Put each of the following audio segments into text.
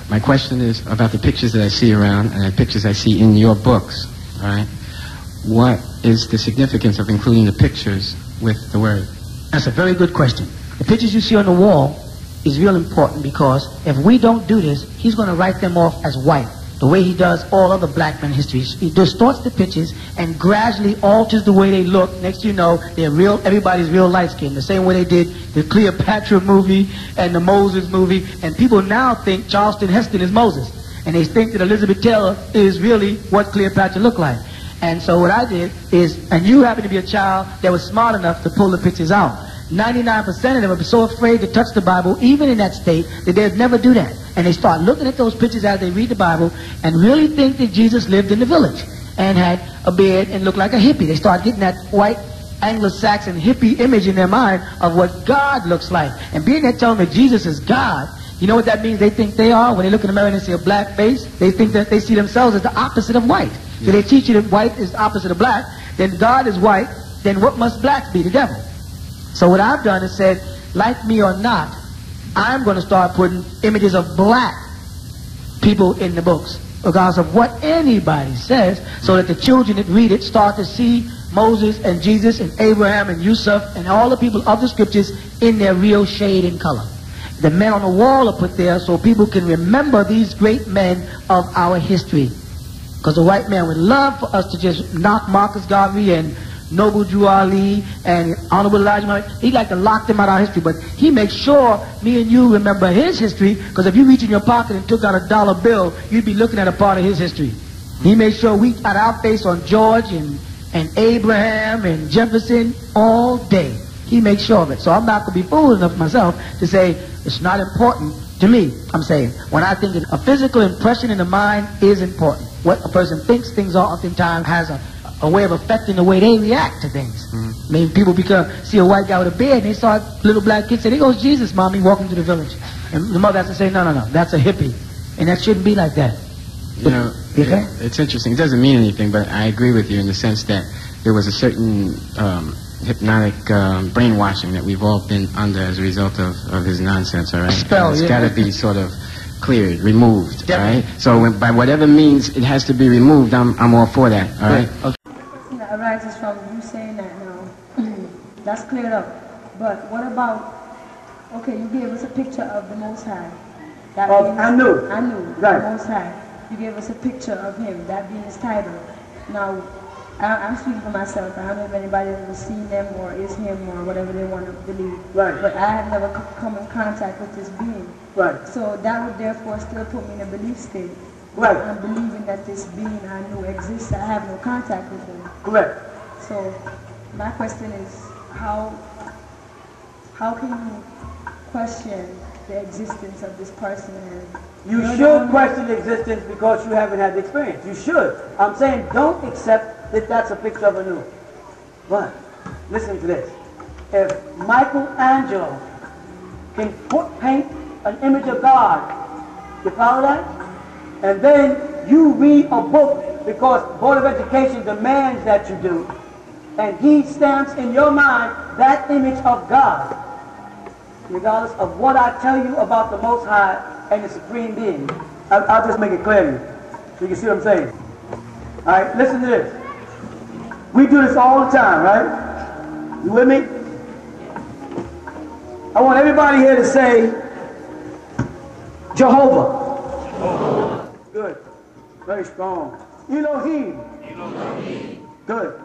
My question is about the pictures that I see around and the pictures I see in your books. All right. What is the significance of including the pictures with the word? That's a very good question. The pictures you see on the wall is real important because if we don't do this, he's going to write them off as white, the way he does all other black men history. He distorts the pictures and gradually alters the way they look. Next you know, they're real. Everybody's real light-skinned, the same way they did the Cleopatra movie and the Moses movie. And people now think Charleston Heston is Moses. And they think that Elizabeth Taylor is really what Cleopatra looked like. And so what I did is, and you happen to be a child that was smart enough to pull the pictures out. 99% of them are so afraid to touch the Bible, even in that state, that they'd never do that. And they start looking at those pictures as they read the Bible and really think that Jesus lived in the village and had a beard and looked like a hippie. They start getting that white Anglo-Saxon hippie image in their mind of what God looks like. And being that telling that Jesus is God, you know what that means they think they are? When they look in the mirror and they see a black face, they think that they see themselves as the opposite of white. Yeah. So they teach you that white is the opposite of black, then God is white, then what must blacks be? The devil. So what I've done is said, like me or not, I'm going to start putting images of black people in the books, regardless of what anybody says, so that the children that read it start to see Moses and Jesus and Abraham and Yusuf and all the people of the scriptures in their real shade and color. The men on the wall are put there so people can remember these great men of our history. Because the white man would love for us to just knock Marcus Garvey and Noble Drew Ali and Honorable Elijah Muhammad. He'd like to lock them out of our history, but he makes sure me and you remember his history, because if you reach in your pocket and took out a dollar bill, you'd be looking at a part of his history. He made sure we had our face on George and Abraham and Jefferson all day. He makes sure of it. So I'm not going to be fool enough myself to say it's not important to me. I'm saying when I think a physical impression in the mind is important. What a person thinks things are oftentimes has a way of affecting the way they react to things. I mean, people see a white guy with a beard and they saw little black kids say, there goes Jesus, Mommy, walking to the village. And the mother has to say, no, that's a hippie. And that shouldn't be like that. You know, it's interesting. It doesn't mean anything, but I agree with you in the sense that there was a certain hypnotic brainwashing that we've all been under as a result of his nonsense, all right? Spell, it's got to be sort of cleared, removed, Definitely. all right? So by whatever means it has to be removed, I'm all for that, all right? Okay. That arises from you saying that now. That's cleared up. But what about, okay, you gave us a picture of the Most High. That I knew. Right. The Most High. You gave us a picture of him, that being his title. Now, I'm speaking for myself. I don't know if anybody has ever seen them or is him or whatever they want to believe. Right. But I have never come in contact with this being. Right. So that would therefore still put me in a belief state. Right. I'm believing that this being I know exists. I have no contact with him. Correct. So my question is, how can you question the existence of this person? And you should question the existence because you haven't had the experience. You should. I'm saying don't accept that that's a picture of a nude. But listen to this. If Michelangelo can paint an image of God, you follow that? And then you read a book because Board of Education demands that you do, and he stamps in your mind that image of God, regardless of what I tell you about the Most High and the Supreme Being. I'll just make it clear to you, so you can see what I'm saying. All right, listen to this. We do this all the time, right? You with me? I want everybody here to say Jehovah. Good. Very strong. Elohim. Elohim. Good.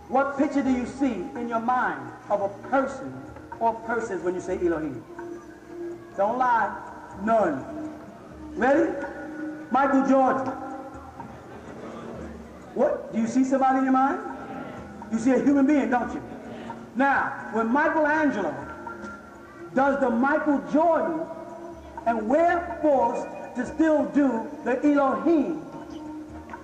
What picture do you see in your mind of a person or persons when you say Elohim? Don't lie. None. Ready? Michael Jordan. What? Do you see somebody in your mind? You see a human being, don't you? Now, when Michelangelo does the Michael Jordan and we're forced to still do the Elohim,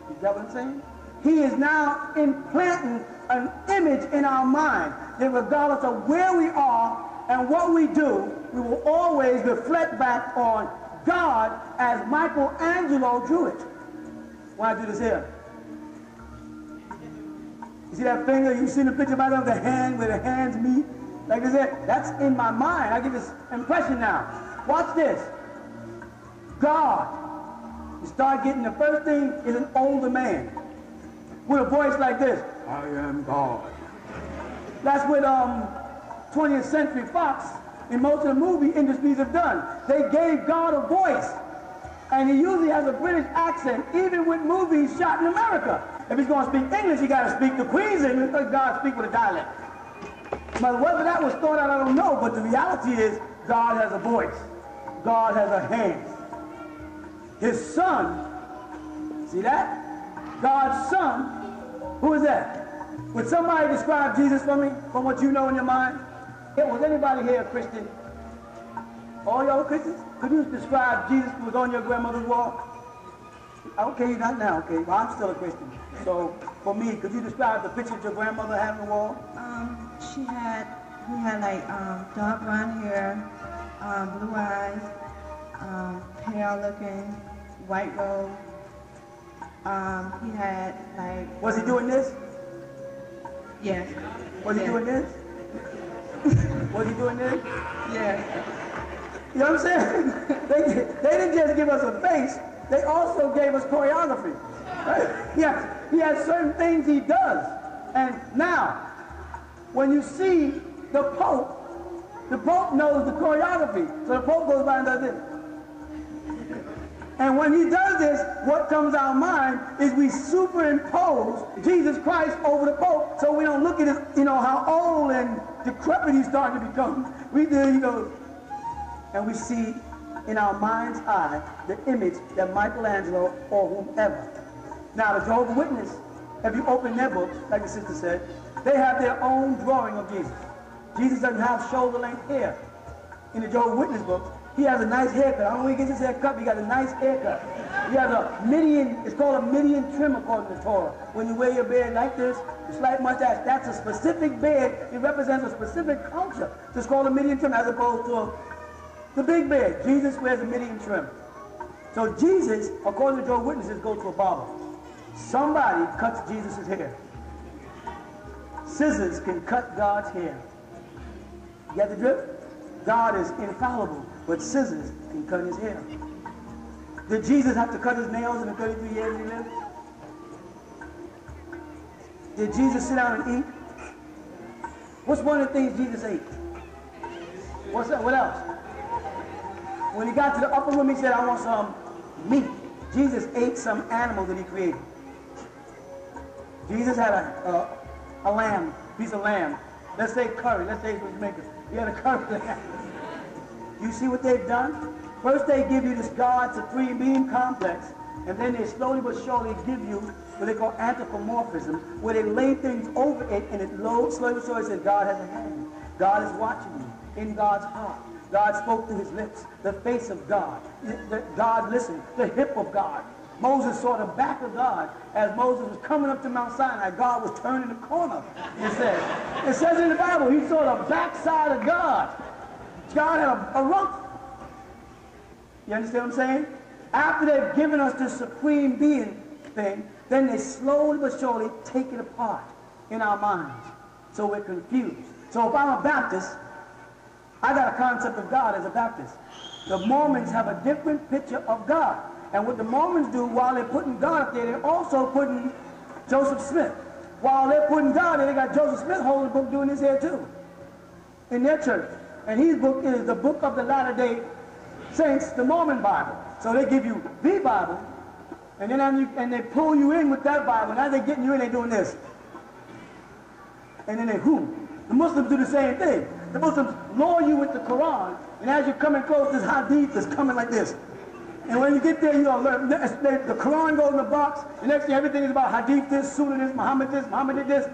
is that what I'm saying? He is now implanting an image in our mind that regardless of where we are and what we do, we will always reflect back on God as Michelangelo drew it. Why I do this here? You see that finger? You see the picture of the hand where the hands meet? Like this here? That's in my mind. I get this impression now. Watch this. God. You start getting, the first thing is an older man with a voice like this. I am God. That's what 20th Century Fox and most of the movie industries have done. They gave God a voice. And he usually has a British accent, even with movies shot in America. If he's going to speak English, he got to speak the Queen's English, because God speak with a dialect. But whether that was thought out, I don't know. But the reality is, God has a voice. God has a hand. His son, see that? God's son, who is that? Would somebody describe Jesus for me, from what you know in your mind? Was anybody here a Christian? All y'all Christians? Could you describe Jesus who was on your grandmother's wall? Okay, not now, okay. Well, I'm still a Christian. So, for me, could you describe the picture your grandmother had on the wall? He had like dark brown hair, blue eyes, pale looking, white robe. He had like... Was he doing this? Yes. Was he doing this? Was he doing this? Yes. You know what I'm saying? They didn't just give us a face, they also gave us choreography. Right? He has certain things he does. And now, when you see the Pope knows the choreography. So the Pope goes by and does this. And when he does this, what comes to our mind is we superimpose Jesus Christ over the Pope, so we don't look at his, how old and decrepit he's starting to become. We do, and we see in our mind's eye the image that Michelangelo or whomever. Now the Jehovah's Witness, if you open their books, like the sister said, they have their own drawing of Jesus. Jesus doesn't have shoulder-length hair. In the Jehovah's Witness books, he has a nice haircut. I don't know where he gets his hair cut, but he got a nice haircut. He has a Midian, it's called a Midian trim according to Torah. When you wear your beard like this, a slight mustache, that's a specific beard. It represents a specific culture. So it's called a Midian trim as opposed to the big beard. Jesus wears a Midian trim. So Jesus, according to Jehovah's Witnesses, goes to a barber. Somebody cuts Jesus' hair. Scissors can cut God's hair. You get the drift? God is infallible, but scissors can cut his hair. Did Jesus have to cut his nails in the 33 years he lived? Did Jesus sit down and eat? What's one of the things Jesus ate? What's that? What else? When he got to the upper room, he said, I want some meat. Jesus ate some animal that he created. Jesus had a lamb, piece of lamb. Let's say curry. Let's say what you make it. He had a curry lamb. You see what they've done? First they give you this God supreme being complex, and then they slowly but surely give you what they call anthropomorphism, where they lay things over it, and it slowly but surely says God has a hand. God is watching you in God's heart. God spoke through his lips, the face of God. God listened, the hip of God. Moses saw the back of God as Moses was coming up to Mount Sinai. God was turning the corner, it says. It says in the Bible, he saw the backside of God. God had a rump. You understand what I'm saying? After they've given us this supreme being thing, then they slowly but surely take it apart in our minds. So we're confused. So if I'm a Baptist, I got a concept of God as a Baptist. The Mormons have a different picture of God. And what the Mormons do, while they're putting God up there, they're also putting Joseph Smith. While they're putting God there, they got Joseph Smith holding the book doing his hair too. In their church. And his book is the Book of the Latter-day Saints, the Mormon Bible. So they give you the Bible, and then they pull you in with that Bible. Now they're getting you in, they're doing this. And then they The Muslims do the same thing. The Muslims lure you with the Quran, and as you're coming close, this hadith is coming like this. And when you get there, you're going to learn. The Quran goes in the box. The next thing, everything is about hadith this, sunnah this, Muhammad did this.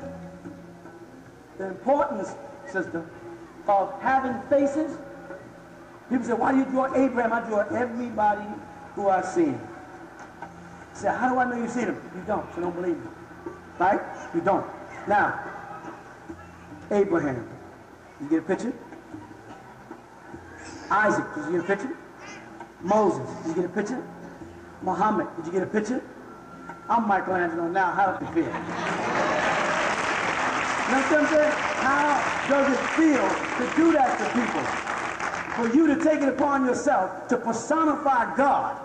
The importance, sister, of having faces. People say, why do you draw Abraham? I draw everybody who I see. I say, how do I know you see them? You don't, so don't believe me. Right? You don't. Now, Abraham. Did you get a picture? Isaac, did you get a picture? Moses, did you get a picture? Muhammad, did you get a picture? I'm Michelangelo now, how does it feel? You know what I'm saying? How does it feel to do that to people? for you to take it upon yourself to personify God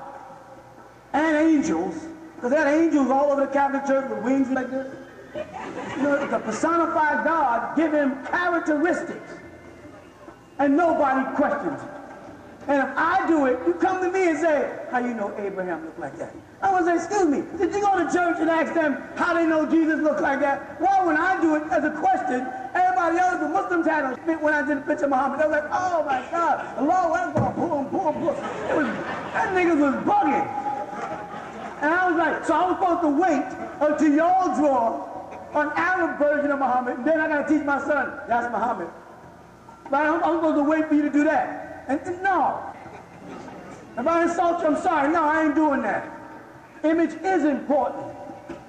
and angels, because there are angels all over the Catholic Church with wings like this. You know, to personify God, give him characteristics, and nobody questions it. And if I do it, you come to me and say, how you know Abraham looked like that? I want to say, excuse me, did you go to church and ask them how they know Jesus looked like that? Well, when I do it as a question, everybody else, the Muslims had a fit when I did a picture of Muhammad. They were like, oh my God, the Lord, that's going boom. That niggas was bugging. And I was like, so I was supposed to wait until y'all draw an Arab version of Muhammad, and then I got to teach my son, that's Muhammad. But I'm supposed to wait for you to do that. And no. If I insult you, I'm sorry. No, I ain't doing that. Image is important.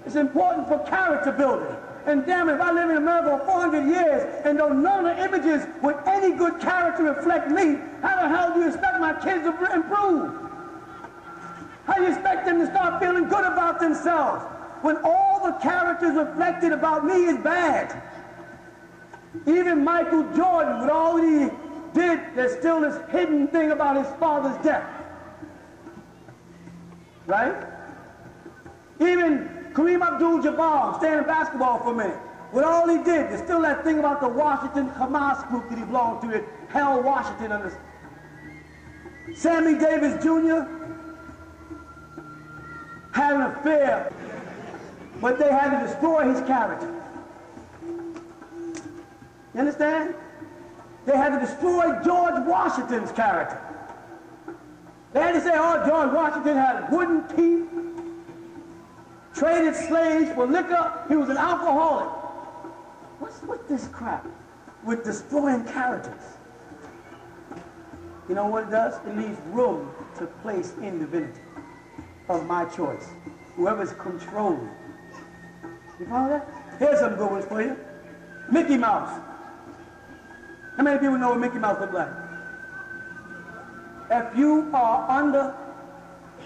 It's important for character building. And damn it, if I live in America for 400 years and don't none of the images with any good character reflect me, how the hell do you expect my kids to improve? How do you expect them to start feeling good about themselves when all the characters reflected about me is bad? Even Michael Jordan, with all he did, there's still this hidden thing about his father's death. Right? Even Kareem Abdul-Jabbar, staying in basketball for a minute, with all he did, there's still that thing about the Washington Hamas group that he belonged to that held Washington under. Sammy Davis Jr. had an affair, but they had to destroy his character. You understand? They had to destroy George Washington's character. They had to say, oh, George Washington had wooden teeth, traded slaves for liquor, he was an alcoholic. What's with this crap with destroying characters? You know what it does? It leaves room to place in divinity of my choice. Whoever's controlling. You follow that? Here's some good ones for you. Mickey Mouse. How many people know what Mickey Mouse looks like? If you are under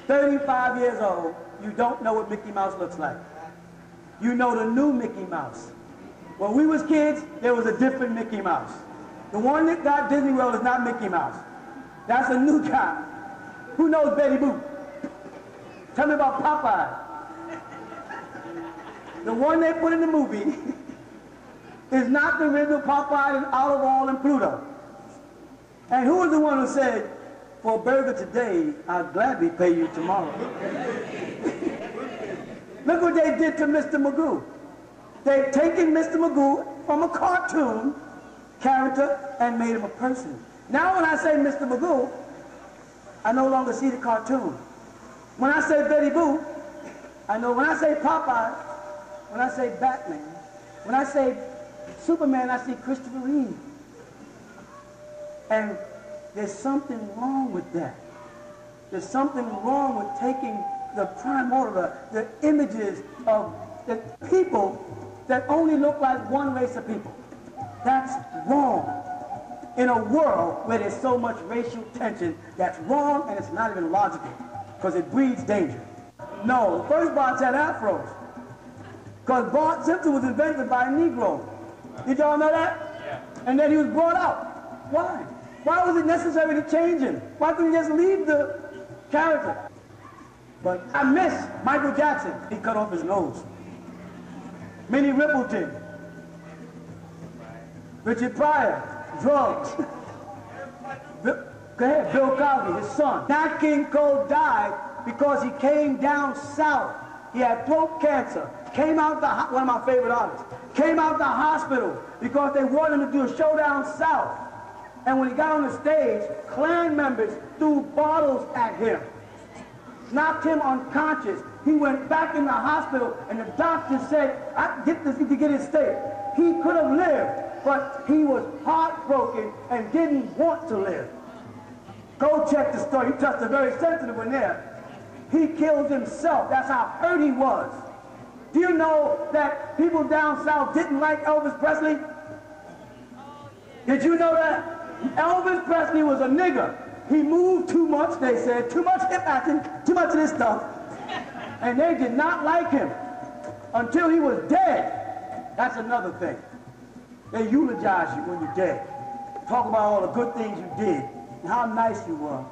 35 years old, you don't know what Mickey Mouse looks like. You know the new Mickey Mouse. When we was kids, there was a different Mickey Mouse. The one that got Disney World is not Mickey Mouse. That's a new guy. Who knows Betty Boop? Tell me about Popeye. The one they put in the movie is not the original Popeye and Olive Oyl and Pluto. And who was the one who said, for a burger today, I'll gladly pay you tomorrow? Look what they did to Mr. Magoo. They've taken Mr. Magoo from a cartoon character and made him a person. Now when I say Mr. Magoo, I no longer see the cartoon. When I say Betty Boop, I know. When I say Popeye, when I say Batman, when I say Superman, I see Christopher Reeve. And there's something wrong with that. There's something wrong with taking the primordial, the images of the people that only look like one race of people. That's wrong. In a world where there's so much racial tension, that's wrong, and it's not even logical, because it breeds danger. No, the first Barts had afros. Because Bart Simpson was invented by a Negro. Did y'all know that? Yeah. And then he was brought out. Why? Why was it necessary to change him? Why couldn't he just leave the character? But I miss Michael Jackson. He cut off his nose. Minnie Riperton. Richard Pryor. Drugs. Go ahead, Bill Cosby, his son. Nat King Cole died because he came down south. He had throat cancer. Came out one of my favorite artists. Came out the hospital because they wanted him to do a show down south. And when he got on the stage, Klan members threw bottles at him. Knocked him unconscious. He went back in the hospital and the doctor said, I get this to get his state. He could have lived, but he was heartbroken and didn't want to live. Go check the story. He touched a very sensitive one there. He killed himself. That's how hurt he was. Do you know that people down south didn't like Elvis Presley? Did you know that? Elvis Presley was a nigger. He moved too much, they said, too much hip acting, too much of this stuff. And they did not like him until he was dead. That's another thing. They eulogize you when you're dead. Talk about all the good things you did. and how nice you were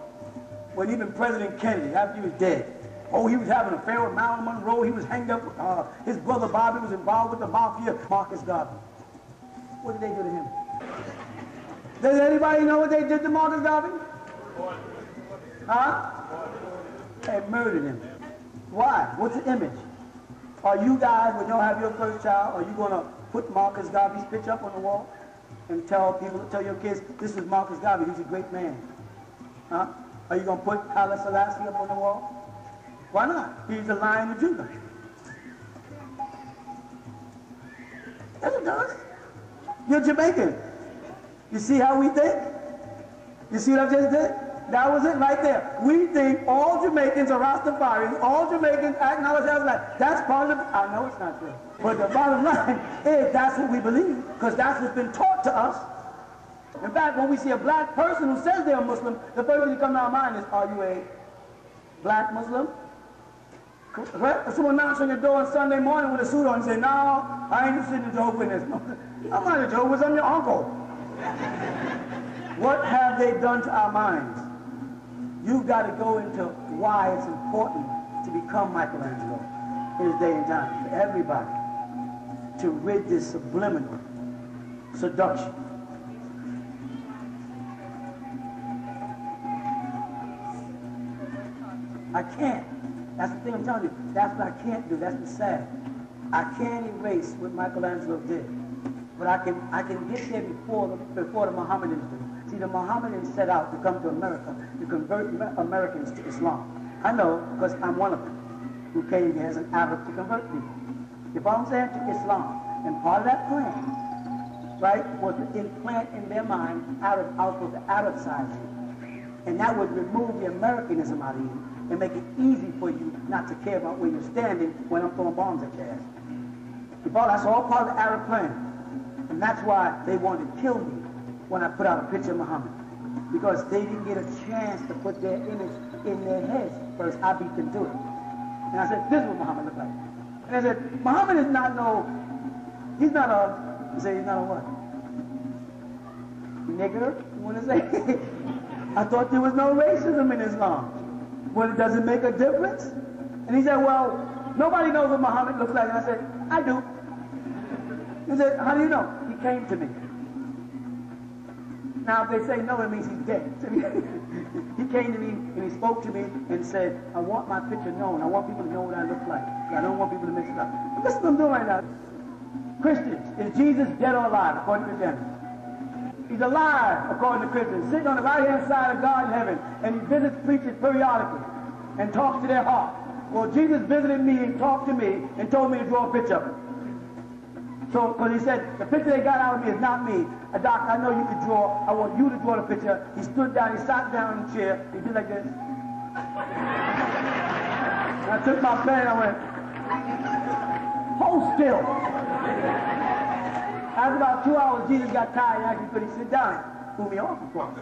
when even President Kennedy, after he was dead, oh, he was having an affair with Marilyn Monroe. He was hanged up. His brother Bobby was involved with the mafia. Marcus Garvey. What did they do to him? Does anybody know what they did to Marcus Garvey? Huh? They murdered him. Why? What's the image? Are you guys, when you'll have your first child, are you going to put Marcus Garvey's picture up on the wall and tell people, tell your kids, this is Marcus Garvey, he's a great man? Huh? Are you going to put Haile Selassie up on the wall? Why not? He's the Lion of Judah. Yes, it does. You're Jamaican. You see how we think? You see what I just did? That was it right there. We think all Jamaicans are Rastafarians. All Jamaicans acknowledge us like that's part of the... I know it's not true. But the bottom line is that's what we believe. Because that's what's been taught to us. In fact, when we see a black person who says they're a Muslim, the first thing that comes to our mind is, are you a black Muslim? Right? If someone knocks on your door on Sunday morning with a suit on and say, no, I ain't interested in Jehovah's Witness. I'm not a Jehovah's Witness, I'm your uncle. What have they done to our minds? You've got to go into why it's important to become Michelangelo in his day and time. For everybody to rid this subliminal seduction. I can't. That's the thing I'm telling you. That's what I can't do. That's what's sad. I can't erase what Michelangelo did. But I can get there before the Mohammedans do. See, the Mohammedans set out to come to America to convert Americans to Islam. I know, because I'm one of them who came here as an Arab to convert people. You follow what I'm saying? To Islam. And part of that plan, right, was to implant in their mind Arab outlook, the Arab side of you. And that would remove the Americanism out of you and make it easy for you not to care about where you're standing when I'm throwing bombs at your ass. You follow? That's all part of the Arab plan. And that's why they wanted to kill me when I put out a picture of Muhammad. Because they didn't get a chance to put their image in their heads first. I beat them to it. And I said, this is what Muhammad looked like. And I said, Muhammad is not he's not a, you say he's not a what? Nigger? You want to say? I thought there was no racism in Islam. Well, does it make a difference? And he said, well, nobody knows what Muhammad looks like. And I said, I do. He said, how do you know? He came to me. Now, if they say no, it means he's dead. He came to me and he spoke to me and said, I want my picture known. I want people to know what I look like. I don't want people to mix it up. And listen to what I'm doing right now. Christians, is Jesus dead or alive according to Christianity? He's alive according to Christians, sitting on the right-hand side of God in heaven, and he visits preachers periodically and talks to their heart. Well, Jesus visited me and talked to me and told me to draw a picture of him. So, because he said, the picture they got out of me is not me. Doc, I know you can draw. I want you to draw the picture. He stood down, he sat down in the chair, he did like this. And I took my pen and I went, hold still. After about 2 hours, Jesus got tired and actually could he sit down? Threw me off, of course.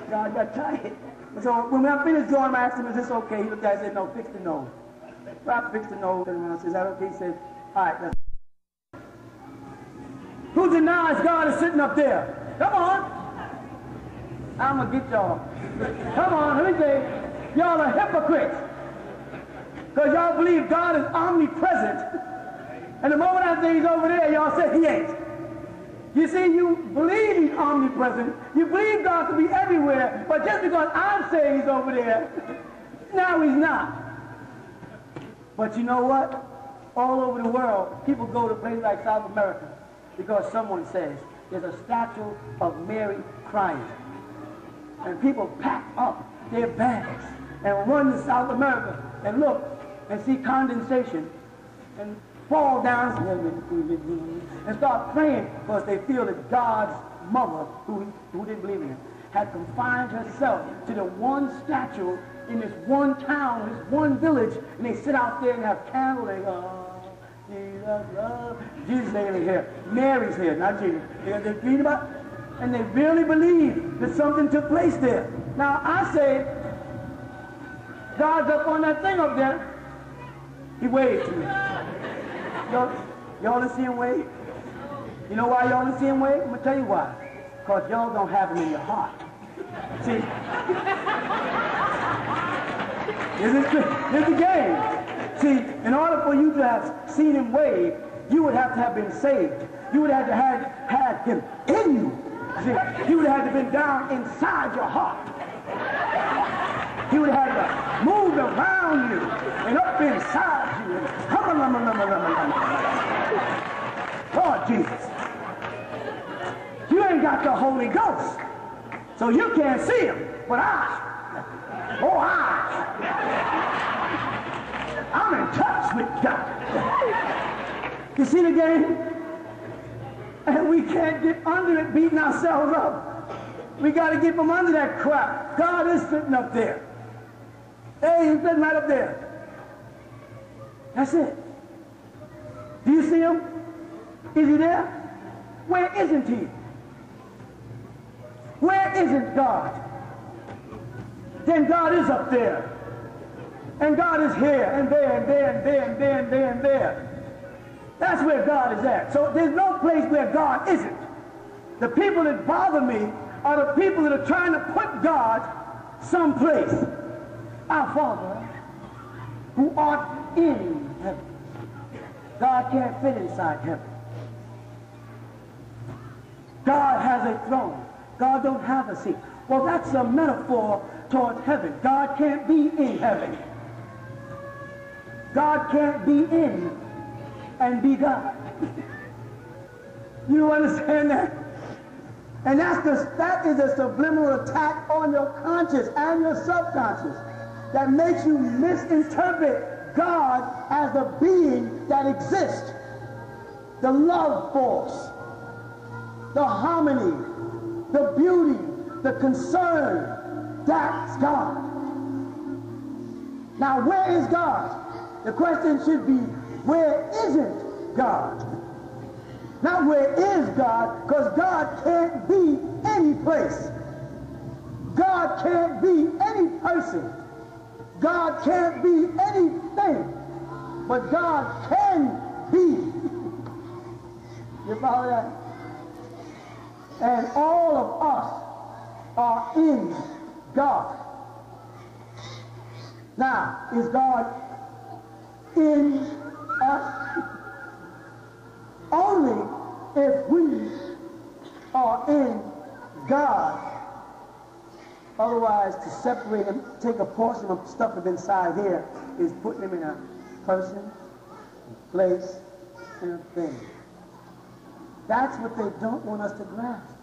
God got tired. So when I finished drawing, I asked him, is this okay? He looked at it and said, no, fix the nose. So I fixed the nose, and I said, is that okay? He said, all right, that's who denies God is sitting up there? Come on. I'm going to get y'all. Come on, let me say, y'all are hypocrites. Because y'all believe God is omnipresent. And the moment I say he's over there, y'all say he ain't. You see, you believe he's omnipresent. You believe God to be everywhere. But just because I'm saying he's over there, now he's not. But you know what? All over the world, people go to places like South America because someone says there's a statue of Mary crying. And people pack up their bags and run to South America and look and see condensation and fall down and start praying because they feel that God's mother, who didn't believe in him, had confined herself to the one statue in this one town, this one village, and they sit out there and have candles, they go, Jesus, love. Jesus ain't here. Mary's here, not Jesus. They read about it, and they really believe that something took place there. Now, I say, God's up on that thing up there. He waved to me. Y'all didn't see him wave? You know why y'all didn't see him wave? I'm going to tell you why. Because y'all don't have him in your heart. See? Here's the game. See, in order for you to have seen him wave, you would have to have been saved. You would have to have had him in you. See, he would have to have been down inside your heart. He would have to move around you and up inside you. Lord Jesus. You ain't got the Holy Ghost. So you can't see him. But I'm in touch with God. You see the game? And we can't get under it beating ourselves up. We got to get from under that crap. God is sitting up there. Hey, he's sitting right up there. That's it. Do you see him? Is he there? Where isn't he? Where isn't God? Then God is up there. And God is here and there and there and there and there and there and there. That's where God is at. So there's no place where God isn't. The people that bother me are the people that are trying to put God someplace. Our Father, who art in heaven. God can't fit inside heaven. God has a throne. God don't have a seat. Well, that's a metaphor toward heaven. God can't be in heaven. God can't be in and be God. You understand that? And that is a subliminal attack on your conscious and your subconscious that makes you misinterpret God as the being that exists. The love force, the harmony, the beauty, the concern. That's God. Now, where is God? The question should be, where isn't God? Not where is God, because God can't be any place. God can't be any person. God can't be anything. But God can be. You follow that? And all of us are in God. Now, is God in us? Only if we are in God. Otherwise, to separate him, take a portion of stuff that's inside here, is putting him in a person, a place, and a thing. That's what they don't want us to grasp.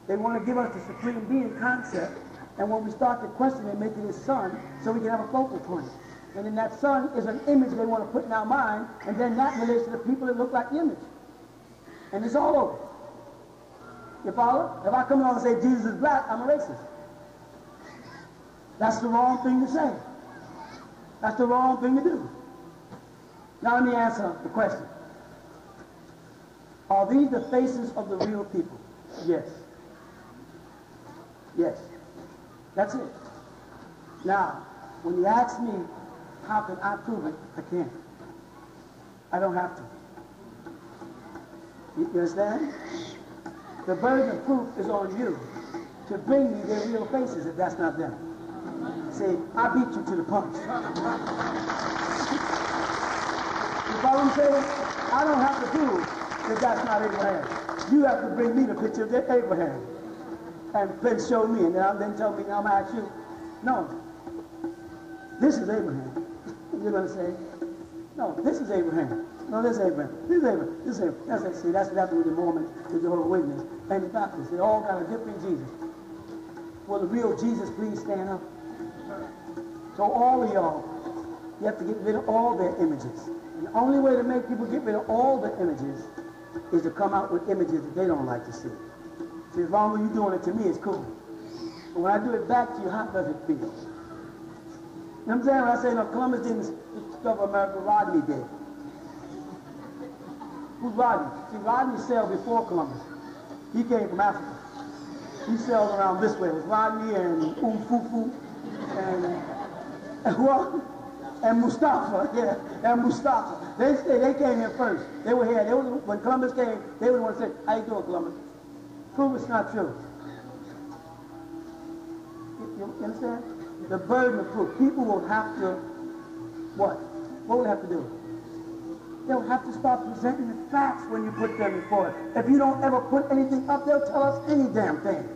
They want to give us the supreme being concept, and when we start to question, they make it his son, so we can have a focal point. And then that son is an image they want to put in our mind, and then that relates to the people that look like the image. And it's all over. You follow? If I come along and say Jesus is black, I'm a racist. That's the wrong thing to say. That's the wrong thing to do. Now let me answer the question. Are these the faces of the real people? Yes. Yes. That's it. Now, when you ask me, how can I prove it? I can't. I don't have to. You understand? The burden of proof is on you to bring me their real faces if that's not them. See, I beat you to the punch. You follow what I'm saying? I don't have to prove that that's not Abraham. You have to bring me the picture of Abraham and then show me, and then tell me, I'm going to ask you. No, this is Abraham. You're going to say, no, this is Abraham. No, this is Abraham. This is Abraham. This is Abraham. That's it. See, that's what happened with the Mormons, the Jehovah's Witnesses, and the Baptists. They all got a different Jesus. Will the real Jesus please stand up? So all of y'all, you have to get rid of all their images. And the only way to make people get rid of all the images is to come out with images that they don't like to see. See, as long as you're doing it to me, it's cool. But when I do it back to you, how does it feel? You know what I'm saying? When I say, no, Columbus didn't discover America, Rodney did. Who's Rodney? See, Rodney sailed before Columbus. He came from Africa. He sailed around this way. It was Rodney and Fufu and what? And Mustafa, yeah, and Mustafa. They came here first. They were here. When Columbus came, they were the ones that said, how you doing, Columbus? Prove it's not true. You understand? The burden of proof. People will have to, what? What will they have to do? They'll have to start presenting the facts when you put them before it. If you don't ever put anything up, they'll tell us any damn thing.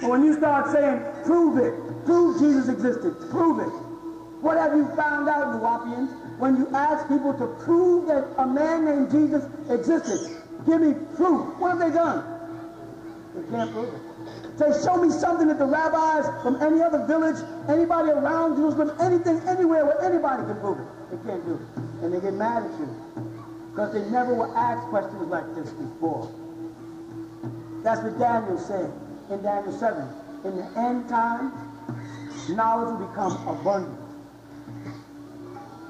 But when you start saying, prove it, prove Jesus existed, prove it. What have you found out, Nuwapians? When you ask people to prove that a man named Jesus existed, give me proof. What have they done? They can't prove it. Say, show me something that the rabbis from any other village, anybody around Jerusalem, anything, anywhere where anybody can prove it. They can't do it. And they get mad at you because they never were asked questions like this before. That's what Daniel said in Daniel 7. In the end time, knowledge will become abundant.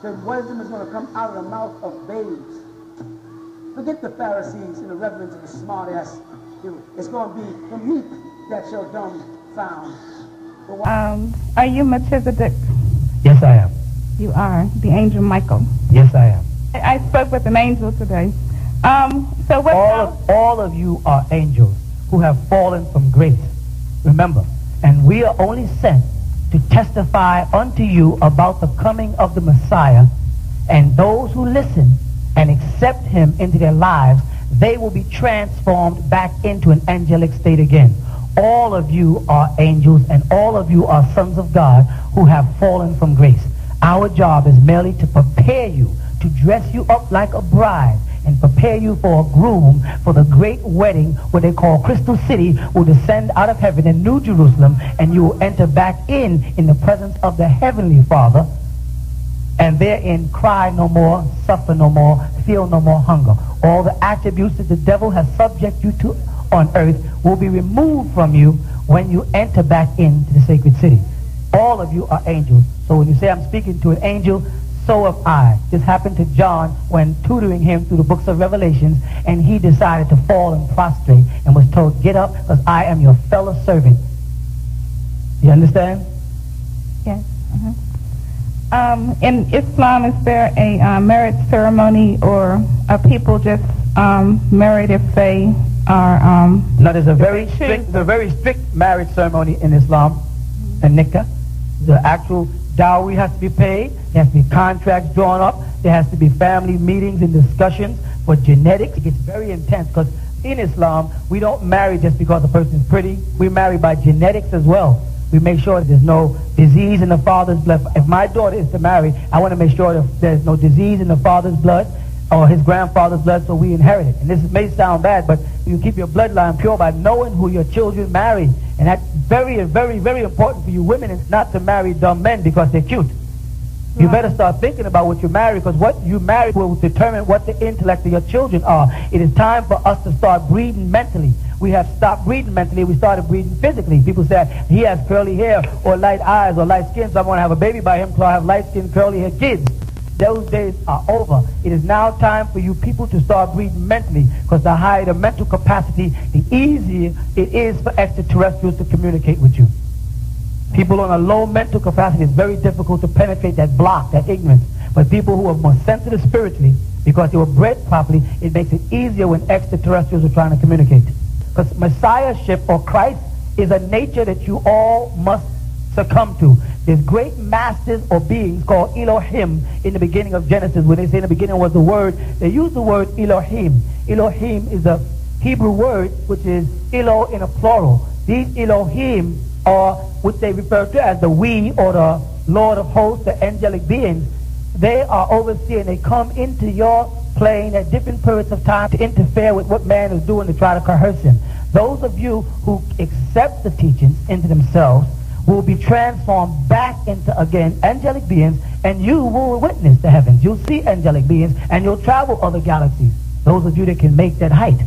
So wisdom is going to come out of the mouth of babes. Forget the Pharisees and the reverends and the smart-ass. It's going to be the meek that shall dumbfound. Are you Melchizedek? Yes, I am. You are the angel Michael. Yes, I am. I spoke with an angel today. So what? All of you are angels who have fallen from grace. Remember, and we are only sent to testify unto you about the coming of the Messiah, and those who listen and accept him into their lives, they will be transformed back into an angelic state again. All of you are angels, and all of you are sons of God who have fallen from grace. Our job is merely to prepare you, to dress you up like a bride, and prepare you for a groom for the great wedding, what they call Crystal City, will descend out of heaven in New Jerusalem, and you will enter back in the presence of the Heavenly Father, and therein cry no more, suffer no more, feel no more hunger. All the attributes that the devil has subject you to on earth will be removed from you when you enter back into the sacred city. All of you are angels. So when you say I'm speaking to an angel, so have I. This happened to John when tutoring him through the books of Revelations, and he decided to fall and prostrate and was told, get up, because I am your fellow servant. You understand? Yes. In Islam, is there a marriage ceremony, or are people just married if they are... No, there's a very strict marriage ceremony in Islam, a nikah. The actual dowry has to be paid. There has to be contracts drawn up. There has to be family meetings and discussions for genetics. It gets very intense because in Islam, we don't marry just because the person is pretty. We marry by genetics as well. We make sure that there's no disease in the father's blood. If my daughter is to marry, I want to make sure that there's no disease in the father's blood or his grandfather's blood, so we inherit it. And this may sound bad, but you keep your bloodline pure by knowing who your children marry. And that's very, very, very important for you women, and not to marry dumb men because they're cute. You better start thinking about what you marry, because what you marry will determine what the intellect of your children are. It is time for us to start breeding mentally. We have stopped breeding mentally. We started breeding physically. People say, he has curly hair or light eyes or light skin, so I'm going to have a baby by him, so I have light-skinned, curly-haired kids. Those days are over. It is now time for you people to start breeding mentally, because the higher the mental capacity, the easier it is for extraterrestrials to communicate with you. People on a low mental capacity, it's very difficult to penetrate that block, that ignorance. But people who are more sensitive spiritually, because they were bred properly, it makes it easier when extraterrestrials are trying to communicate. Because messiahship or Christ is a nature that you all must succumb to. There's great masters or beings called Elohim in the beginning of Genesis. When they say in the beginning was the word, they use the word Elohim. Elohim is a Hebrew word which is Elo in a plural. These Elohim are what they refer to as the we or the Lord of hosts, the angelic beings. They are overseeing. They come into your plane at different periods of time to interfere with what man is doing to try to coerce him. Those of you who accept the teachings into themselves will be transformed back into, again, angelic beings, and you will witness the heavens. You'll see angelic beings, and you'll travel other galaxies. Those of you that can make that height.